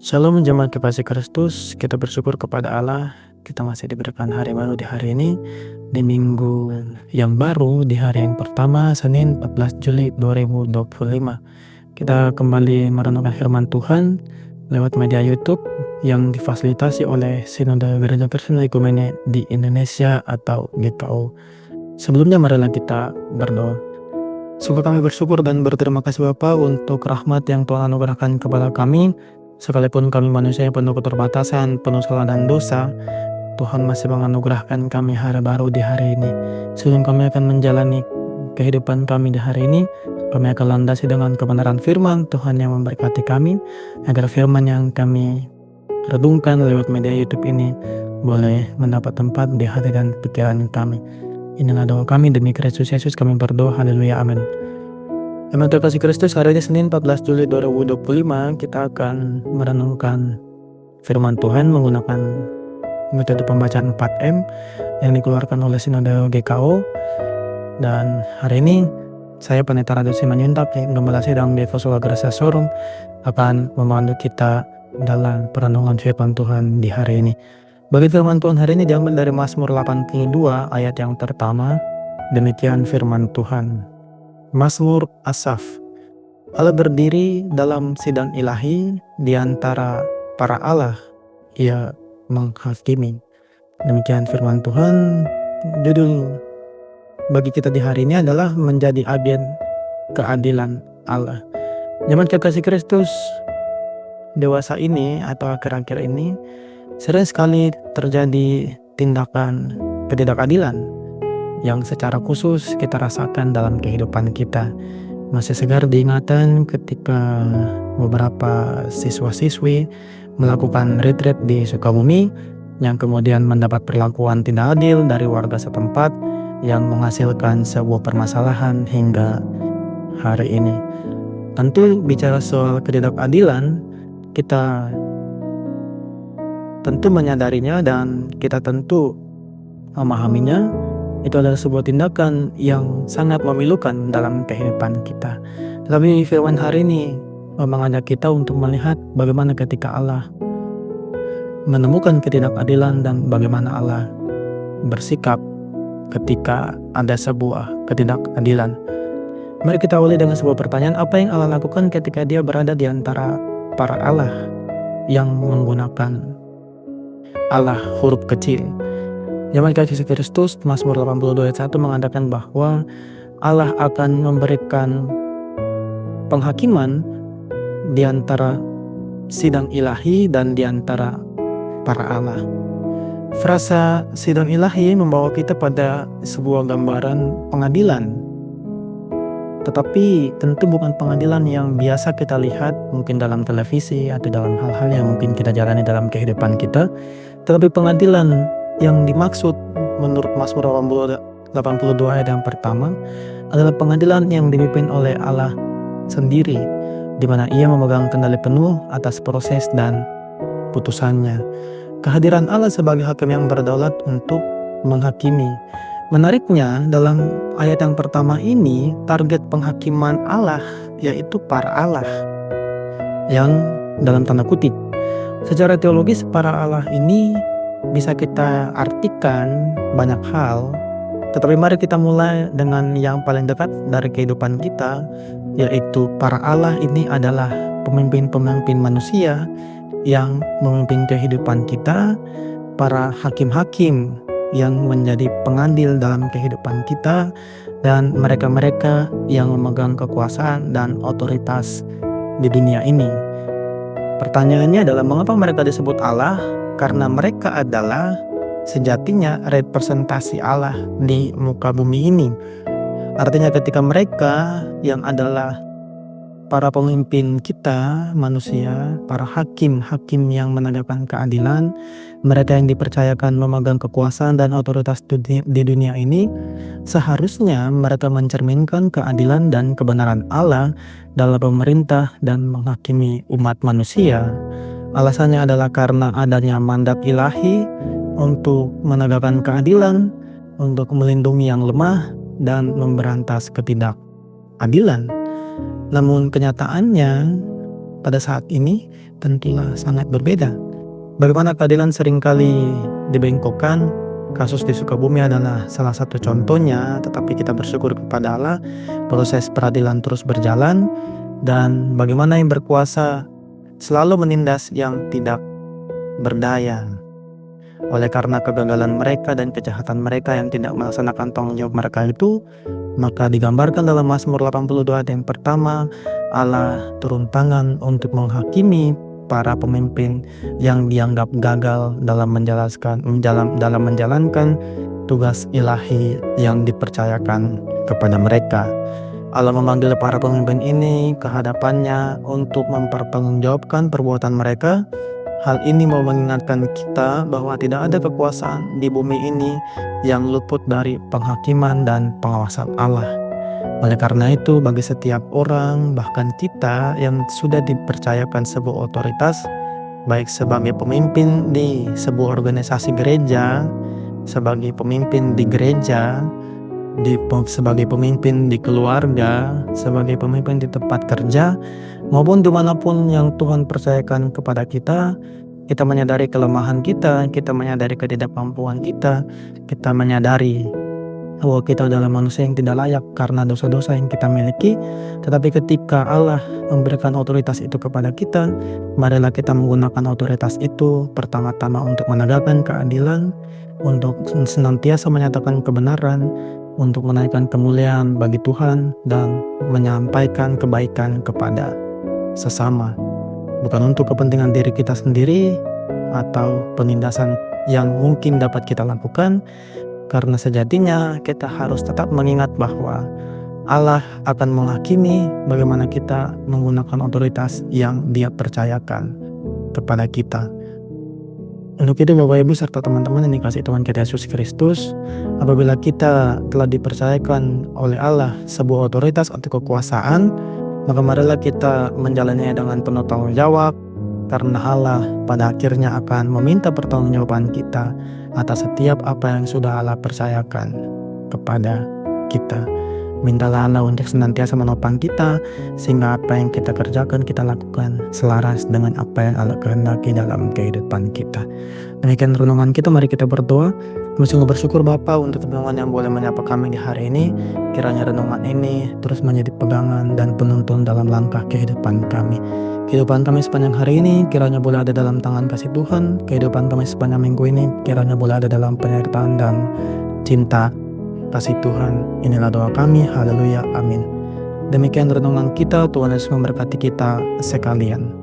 Shalom jemaat kekasih Kristus, kita bersyukur kepada Allah, kita masih diberikan hari baru di hari ini, di minggu yang baru, di hari yang pertama, Senin 14 Juli 2025. Kita kembali merenungkan firman Tuhan lewat media YouTube yang difasilitasi oleh Sinode Gereja Kristen Ekumene di Indonesia atau GKO. Sebelumnya marilah kita berdoa. Sungguh kami bersyukur dan berterima kasih Bapa untuk rahmat yang Tuhan anugerahkan kepada kami. Sekalipun kami manusia yang penuh keterbatasan, penuh salah dan dosa, Tuhan masih menganugerahkan kami hari baru di hari ini. Sebelum kami akan menjalani kehidupan kami di hari ini, kami akan landasi dengan kebenaran firman Tuhan yang memberkati kami, agar firman yang kami redungkan lewat media YouTube ini boleh mendapat tempat di hati dan pikiran kami. Inilah doa kami demi Kristus Yesus kami berdoa, haleluya, amin. Jemaat terkasih Kristus, hari ini Senin 14 Juli 2025 kita akan merenungkan firman Tuhan menggunakan metode pembacaan 4M yang dikeluarkan oleh Sinode GKO. Dan hari ini saya Pendeta Radu Simanjuntak yang Gembala Sidang di Fasola Gracia Showroom akan memandu kita dalam perenungan firman Tuhan di hari ini. Bagi firman Tuhan hari ini diambil dari Mazmur 82 ayat yang pertama. Demikian firman Tuhan. Mazmur Asaf. Allah berdiri dalam sidang ilahi di antara para Allah, ia menghakimi. Demikian firman Tuhan. Judul bagi kita di hari ini adalah menjadi agen keadilan Allah. Jemaat kekasih Kristus, dewasa ini atau akhir-akhir ini sering sekali terjadi tindakan ketidakadilan yang secara khusus kita rasakan dalam kehidupan kita. Masih segar diingatan ketika beberapa siswa-siswi melakukan retreat di Sukabumi yang kemudian mendapat perlakuan tidak adil dari warga setempat yang menghasilkan sebuah permasalahan hingga hari ini. Tentu bicara soal ketidakadilan, kita tentu menyadarinya dan kita tentu memahaminya. Itu adalah sebuah tindakan yang sangat memilukan dalam kehidupan kita. Tetapi firman hari ini mengajak kita untuk melihat bagaimana ketika Allah menemukan ketidakadilan dan bagaimana Allah bersikap ketika ada sebuah ketidakadilan. Mari kita awali dengan sebuah pertanyaan, apa yang Allah lakukan ketika dia berada di antara para Allah yang menggunakan Allah huruf kecil? Jemaat kekasih Kristus, Mazmur 82 ayat 1 mengatakan bahwa Allah akan memberikan penghakiman di antara sidang ilahi dan di antara para Allah. Frasa sidang ilahi membawa kita pada sebuah gambaran pengadilan. Tetapi tentu bukan pengadilan yang biasa kita lihat mungkin dalam televisi atau dalam hal-hal yang mungkin kita jalani dalam kehidupan kita. Tetapi pengadilan yang dimaksud menurut Mazmur 82 ayat yang pertama adalah pengadilan yang dipimpin oleh Allah sendiri, di mana ia memegang kendali penuh atas proses dan putusannya. Kehadiran Allah sebagai hakim yang berdaulat untuk menghakimi. Menariknya dalam ayat yang pertama ini target penghakiman Allah yaitu para Allah yang dalam tanda kutip. Secara teologis para Allah ini bisa kita artikan banyak hal, tetapi mari kita mulai dengan yang paling dekat dari kehidupan kita, yaitu para Allah ini adalah pemimpin-pemimpin manusia yang memimpin kehidupan kita, para hakim-hakim yang menjadi pengadil dalam kehidupan kita, dan mereka-mereka yang memegang kekuasaan dan otoritas di dunia ini. Pertanyaannya adalah mengapa mereka disebut Allah? Karena mereka adalah sejatinya representasi Allah di muka bumi ini. Artinya ketika mereka yang adalah para pemimpin kita manusia, para hakim-hakim yang menegakkan keadilan, mereka yang dipercayakan memegang kekuasaan dan otoritas di dunia ini, seharusnya mereka mencerminkan keadilan dan kebenaran Allah dalam memerintah dan menghakimi umat manusia. Alasannya adalah karena adanya mandat ilahi untuk menegakkan keadilan, untuk melindungi yang lemah, dan memberantas ketidakadilan. Namun kenyataannya pada saat ini tentulah sangat berbeda. Bagaimana keadilan seringkali dibengkokkan, kasus di Sukabumi adalah salah satu contohnya, tetapi kita bersyukur kepada Allah, proses peradilan terus berjalan, dan bagaimana yang berkuasa selalu menindas yang tidak berdaya. Oleh karena kegagalan mereka dan kejahatan mereka yang tidak melaksanakan tanggung jawab mereka itu, maka digambarkan dalam Mazmur 82 ayat yang pertama, Allah turun tangan untuk menghakimi para pemimpin yang dianggap gagal dalam menjalankan tugas ilahi yang dipercayakan kepada mereka. Allah memanggil para pemimpin ini ke hadapannya untuk mempertanggungjawabkan perbuatan mereka. Hal ini mau mengingatkan kita bahwa tidak ada kekuasaan di bumi ini yang luput dari penghakiman dan pengawasan Allah. Oleh karena itu, bagi setiap orang, bahkan kita yang sudah dipercayakan sebuah otoritas, baik sebagai pemimpin di sebuah organisasi gereja, sebagai pemimpin di gereja, sebagai pemimpin di keluarga, sebagai pemimpin di tempat kerja, maupun dimanapun yang Tuhan percayakan kepada kita, kita menyadari kelemahan kita menyadari ketidakmampuan kita menyadari bahwa kita adalah manusia yang tidak layak karena dosa-dosa yang kita miliki. Tetapi ketika Allah memberikan otoritas itu kepada kita, marilah kita menggunakan otoritas itu pertama-tama untuk menegakkan keadilan, untuk senantiasa menyatakan kebenaran, untuk menaikkan kemuliaan bagi Tuhan, dan menyampaikan kebaikan kepada sesama. Bukan untuk kepentingan diri kita sendiri atau penindasan yang mungkin dapat kita lakukan, karena sejatinya kita harus tetap mengingat bahwa Allah akan menghakimi bagaimana kita menggunakan otoritas yang Dia percayakan kepada kita. Untuk itu Bapak Ibu serta teman-teman yang dikasihi Tuhan kita Yesus Kristus, apabila kita telah dipercayakan oleh Allah sebuah otoritas atau kekuasaan, maka marilah kita menjalaninya dengan penuh tanggung jawab, karena Allah pada akhirnya akan meminta pertanggungjawaban kita atas setiap apa yang sudah Allah percayakan kepada kita. Mintalah Allah untuk senantiasa menopang kita, sehingga apa yang kita kerjakan, kita lakukan selaras dengan apa yang Allah kehendaki dalam kehidupan kita. Demikian renungan kita, mari kita berdoa. Kami sungguh bersyukur Bapa untuk renungan yang boleh menyapa kami di hari ini. Kiranya renungan ini terus menjadi pegangan dan penuntun dalam langkah kehidupan kami. Kehidupan kami sepanjang hari ini kiranya boleh ada dalam tangan kasih Tuhan. Kehidupan kami sepanjang minggu ini kiranya boleh ada dalam penyertaan dan cinta kasih Tuhan. Inilah doa kami. Haleluya. Amin. Demikian renungan kita. Tuhan Yesus memberkati kita sekalian.